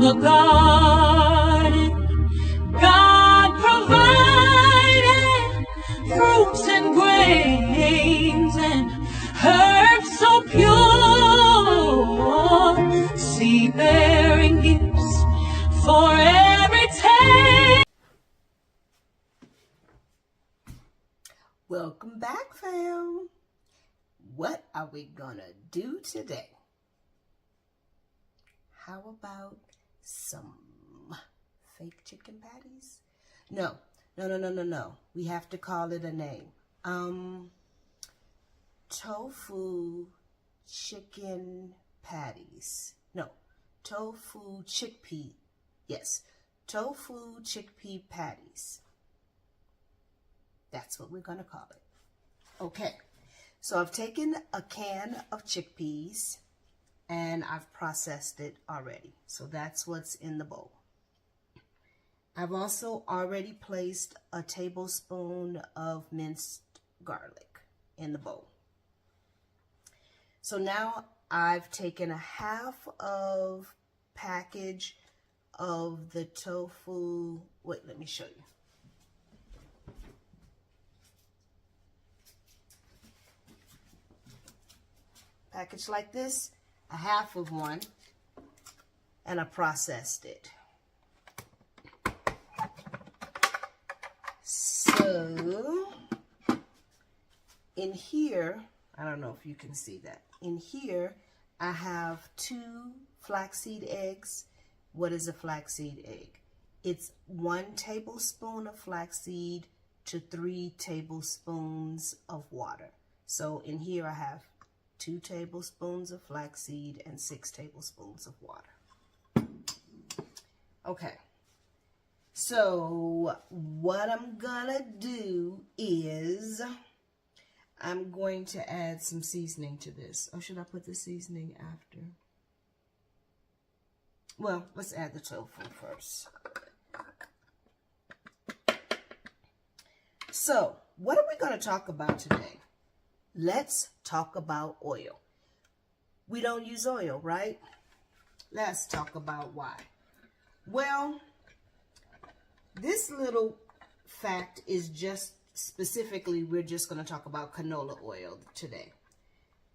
the garden, God provided fruits and grains and herbs so pure, seed-bearing gifts for every taste. Welcome back, fam. What are we gonna do today? How about some fake chicken patties? No. We have to call it a name. Tofu chicken patties. No, tofu chickpea. Yes, tofu chickpea patties. That's what we're going to call it. Okay, so I've taken a can of chickpeas and I've processed it already. So that's what's in the bowl. I've also already placed a tablespoon of minced garlic in the bowl. So now I've taken a half of package of the tofu. Wait, let me show you. Package like this, a half of one, and I processed it. So in here, I don't know if you can see that. In here, I have 2 flaxseed eggs. What is a flaxseed egg? It's 1 tablespoon of flaxseed to 3 tablespoons of water. So in here, I have 2 tablespoons of flaxseed and 6 tablespoons of water. Okay. So what I'm gonna do is I'm going to add some seasoning to this. Or should I put the seasoning after? Well, let's add the tofu first. So what are we going to talk about today? Let's talk about oil. We don't use oil, right? Let's talk about why. Well, this little fact is just specifically, we're just going to talk about canola oil today.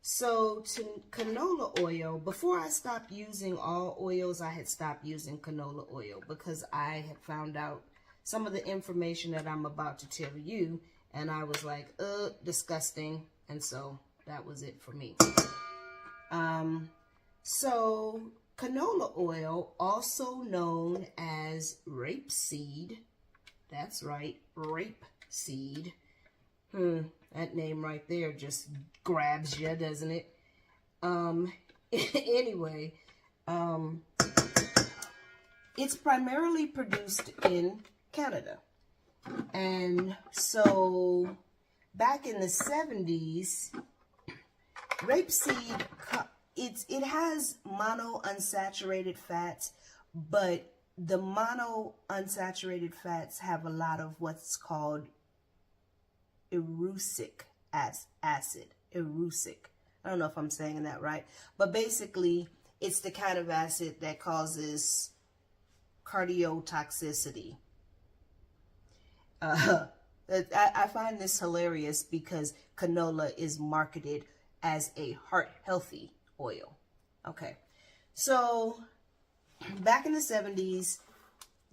So canola oil, before I stopped using all oils, I had stopped using canola oil because I had found out some of the information that I'm about to tell you, and I was like, disgusting. And so that was it for me. So canola oil, also known as rapeseed, that's right, rapeseed. That name right there just grabs you, doesn't it? Anyway, it's primarily produced in Canada. And so back in the 70s, rapeseed, it has monounsaturated fats, but the monounsaturated fats have a lot of what's called erucic acid. Erucic. I don't know if I'm saying that right, but basically it's the kind of acid that causes cardiotoxicity. I find this hilarious because canola is marketed as a heart healthy oil. Okay, so back in the 70s,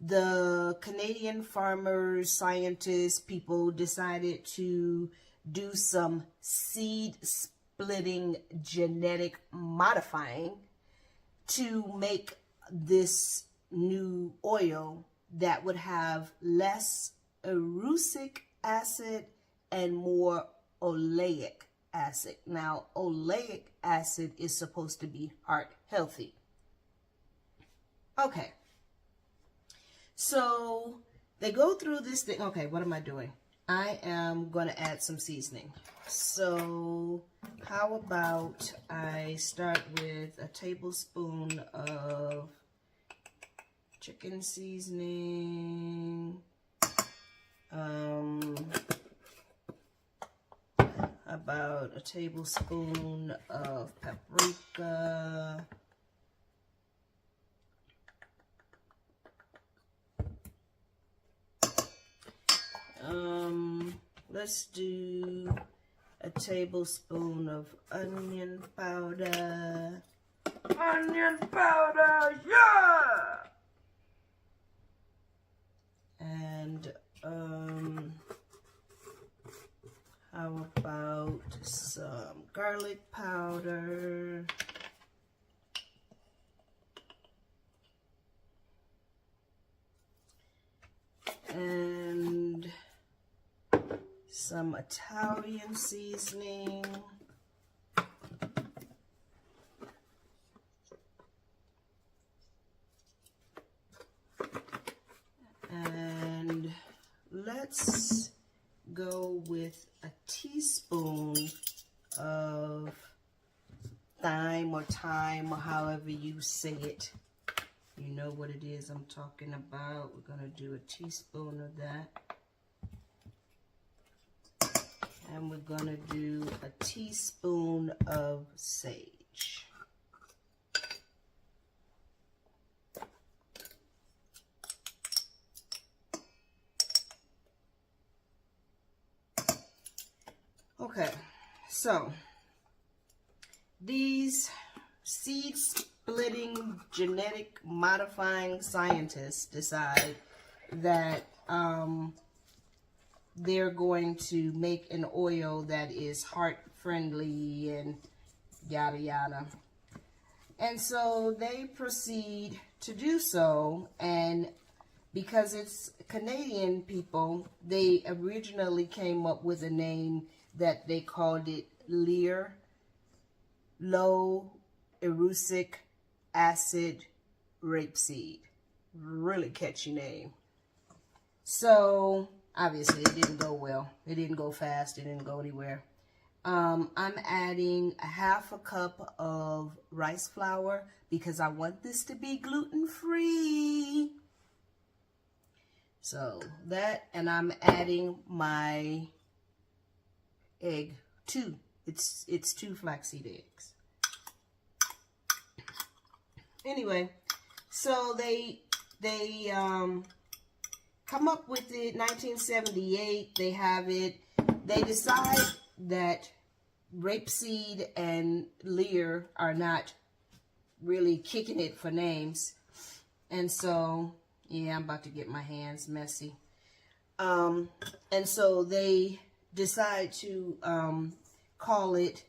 the Canadian farmers, scientists, people decided to do some seed splitting genetic modifying to make this new oil that would have less erucic acid and more oleic acid. Now, oleic acid is supposed to be heart healthy. Okay. So they go through this thing. Okay, what am I doing? I am going to add some seasoning. So how about I start with a tablespoon of chicken seasoning, about a tablespoon of paprika, let's do a tablespoon of onion powder. Onion powder, yeah! And, how about some garlic powder? And some Italian seasoning. And let's go with a teaspoon of thyme or thyme, or however you say it. You know what it is I'm talking about. We're going to do a teaspoon of that. And we're going to do a teaspoon of sage. Okay, so these seed-splitting, genetic modifying scientists decide that they're going to make an oil that is heart-friendly and yada yada. And so they proceed to do so, and because it's Canadian people, they originally came up with a name that they called it Lear, low erucic acid rapeseed. Really catchy name. So obviously it didn't go well. It didn't go fast. It didn't go anywhere. I'm adding a half a cup of rice flour because I want this to be gluten-free. So that, and I'm adding my egg, it's two flaxseed eggs. Anyway, so they come up with it, 1978, they have it. They decide that rapeseed and Lear are not really kicking it for names. And so, yeah, I'm about to get my hands messy. And so they decide to call it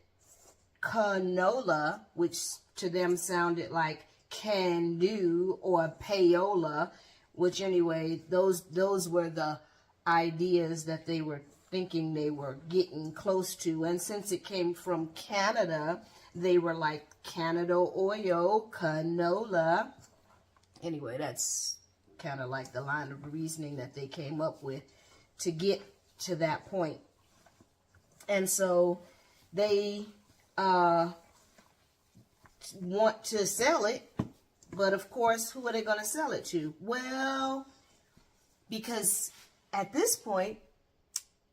Canola, which to them sounded like can do, or payola, which anyway, those were the ideas that they were thinking they were getting close to. And since it came from Canada, they were like Canada oil, canola. Anyway, that's kind of like the line of reasoning that they came up with to get to that point. And so they want to sell it, but of course, who are they going to sell it to? Well, because at this point,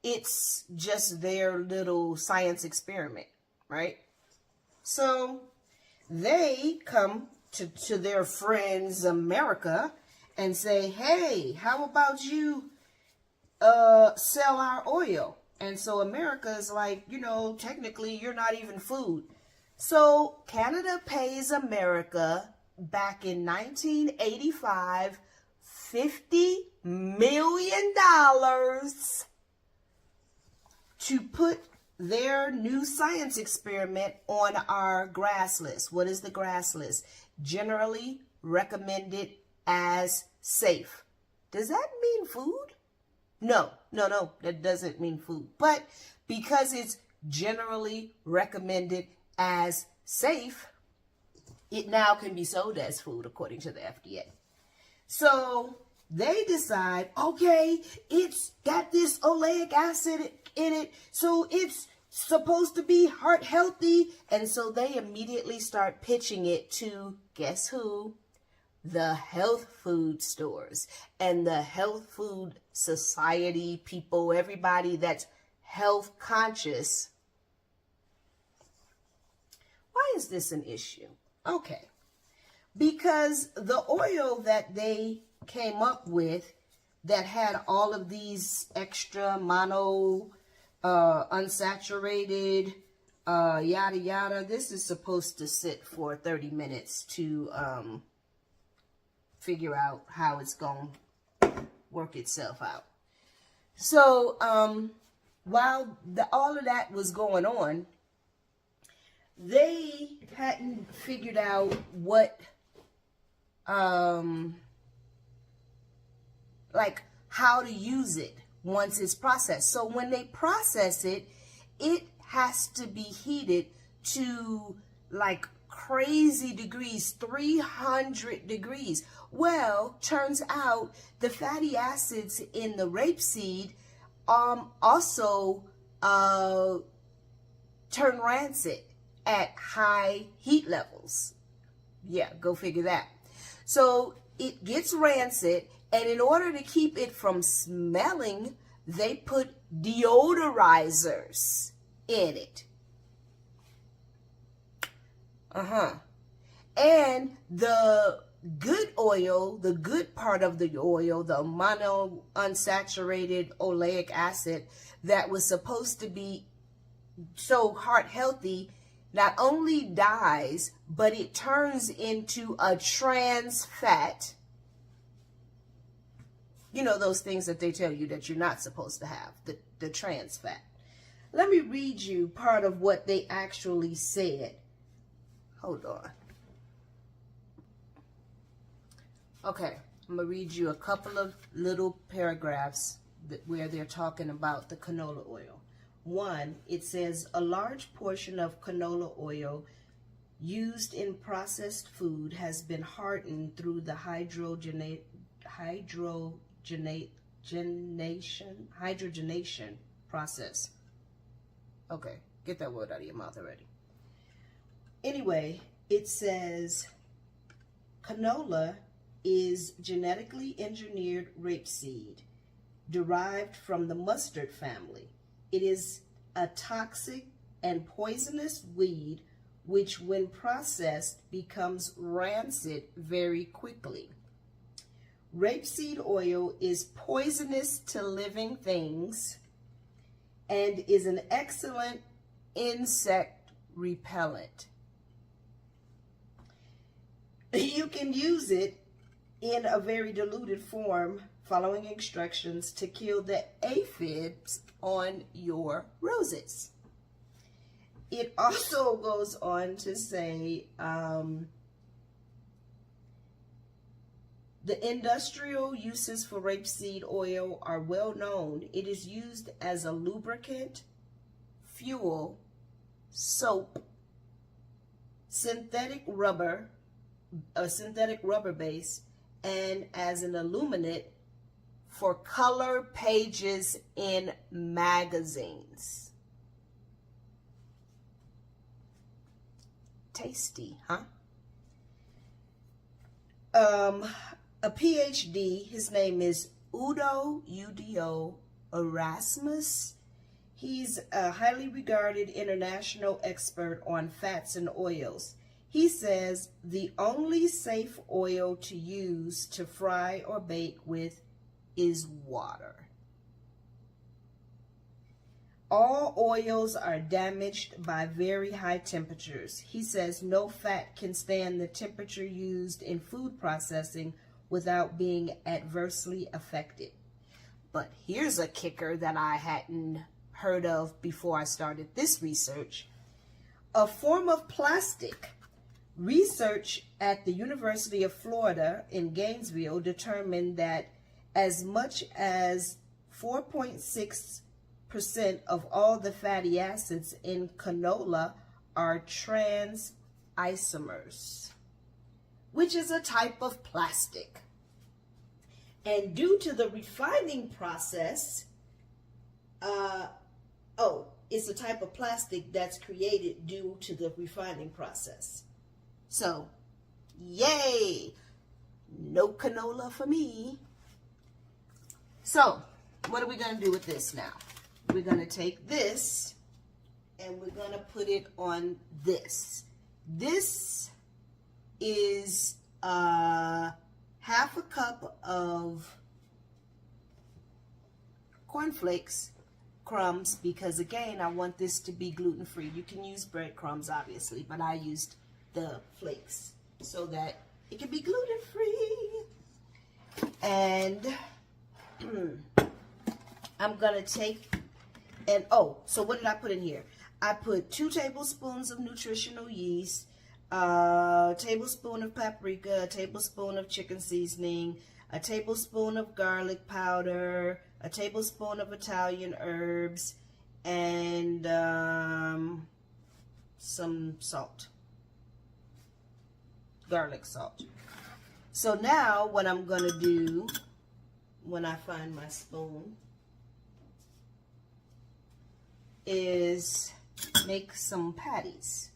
it's just their little science experiment, right? So they come to their friends, America, and say, hey, how about you sell our oil? And so America is like, you know, technically you're not even food. So Canada pays America back in 1985, $50 million to put their new science experiment on our GRAS list. What is the GRAS list? Generally recommended as safe. Does that mean food? No, that doesn't mean food. But because it's generally recommended as safe, it now can be sold as food according to the FDA. So they decide, okay, it's got this oleic acid in it, so it's supposed to be heart healthy. And so they immediately start pitching it to, guess who? The health food stores and the health food society people, everybody that's health conscious. Why is this an issue? Okay, because the oil that they came up with that had all of these extra mono, unsaturated, yada yada. This is supposed to sit for 30 minutes to figure out how it's going to work itself out. So while all of that was going on, they hadn't figured out what like how to use it once it's processed. So when they process it, it has to be heated to like crazy degrees, 300 degrees. Well, turns out the fatty acids in the rapeseed also turn rancid at high heat levels. Yeah, go figure that. So it gets rancid, and in order to keep it from smelling, they put deodorizers in it. And the good oil, the good part of the oil, the mono unsaturated oleic acid that was supposed to be so heart healthy, not only dies, but it turns into a trans fat. You know, those things that they tell you that you're not supposed to have, the trans fat. Let me read you part of what they actually said. Hold on. Okay, I'm going to read you a couple of little paragraphs where they're talking about the canola oil. One, it says, a large portion of canola oil used in processed food has been hardened through the hydrogenation process. Okay, get that word out of your mouth already. Anyway, it says canola is genetically engineered rapeseed derived from the mustard family. It is a toxic and poisonous weed which, when processed, becomes rancid very quickly. Rapeseed oil is poisonous to living things and is an excellent insect repellent. You can use it in a very diluted form, following instructions, to kill the aphids on your roses. It also goes on to say the industrial uses for rapeseed oil are well known. It is used as a lubricant, fuel, soap, synthetic rubber base, and as an illuminant for color pages in magazines. Tasty, huh? A PhD, his name is Udo Erasmus. He's a highly regarded international expert on fats and oils. He says the only safe oil to use to fry or bake with is water. All oils are damaged by very high temperatures. He says no fat can stand the temperature used in food processing without being adversely affected. But here's a kicker that I hadn't heard of before I started this research. A form of plastic. Research at the University of Florida in Gainesville determined that as much as 4.6% of all the fatty acids in canola are trans isomers, which is a type of plastic. And due to the refining process, it's a type of plastic that's created due to the refining process. So, yay! No canola for me. So, what are we going to do with this now? We're going to take this and we're going to put it on this. This is half a cup of cornflakes crumbs because, again, I want this to be gluten-free. You can use breadcrumbs, obviously, but I used the flakes so that it can be gluten-free. And I'm going to take, and oh, so what did I put in here? I put 2 tablespoons of nutritional yeast, a tablespoon of paprika, a tablespoon of chicken seasoning, a tablespoon of garlic powder, a tablespoon of Italian herbs, and some salt, garlic salt. So now what I'm going to do when I find my spoon is make some patties.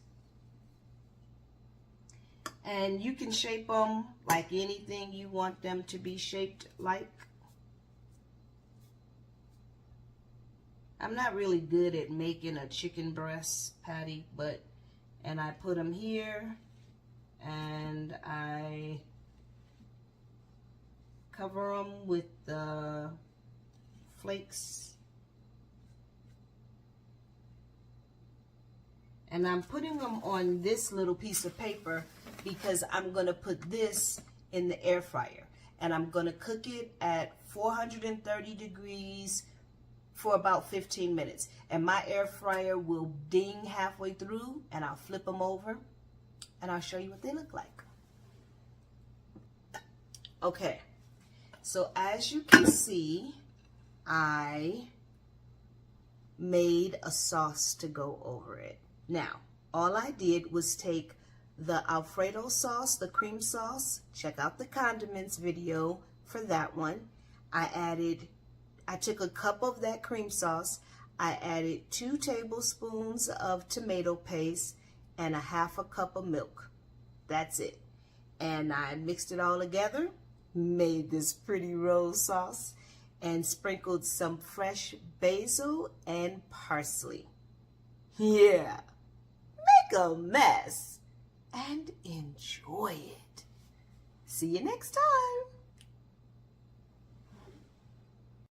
And you can shape them like anything you want them to be shaped like. I'm not really good at making a chicken breast patty, and I put them here and I cover them with the flakes. And I'm putting them on this little piece of paper because I'm going to put this in the air fryer. And I'm going to cook it at 430 degrees for about 15 minutes. And my air fryer will ding halfway through, and I'll flip them over and I'll show you what they look like. Okay, so as you can see, I made a sauce to go over it. Now, all I did was take the Alfredo sauce, the cream sauce. Check out the condiments video for that one. I took a cup of that cream sauce. I added 2 tablespoons of tomato paste and a half a cup of milk. That's it. And I mixed it all together, made this pretty rose sauce, and sprinkled some fresh basil and parsley. Yeah. Make a mess and enjoy it. See you next time.